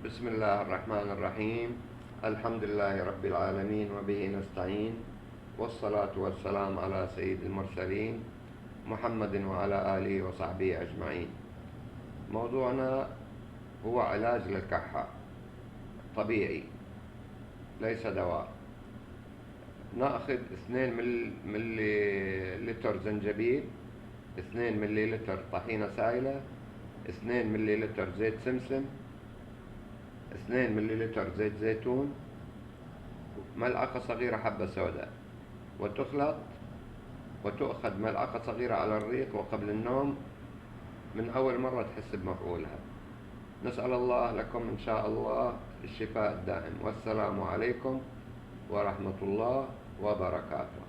بسم الله الرحمن الرحيم. الحمد لله رب العالمين وبه نستعين، والصلاة والسلام على سيد المرسلين محمد وعلى آله وصحبه أجمعين. موضوعنا هو علاج للكحة طبيعي ليس دواء. نأخذ 2 ملي لتر زنجبيل، 2 ملي لتر طحينة سائلة، 2 ملي لتر زيت سمسم، 2 ملي لتر زيت زيتون، ملعقة صغيرة حبة سوداء، وتخلط وتؤخذ ملعقة صغيرة على الريق وقبل النوم من أول مرة تحس بمفعولها. نسأل الله لكم إن شاء الله الشفاء الدائم، والسلام عليكم ورحمة الله وبركاته.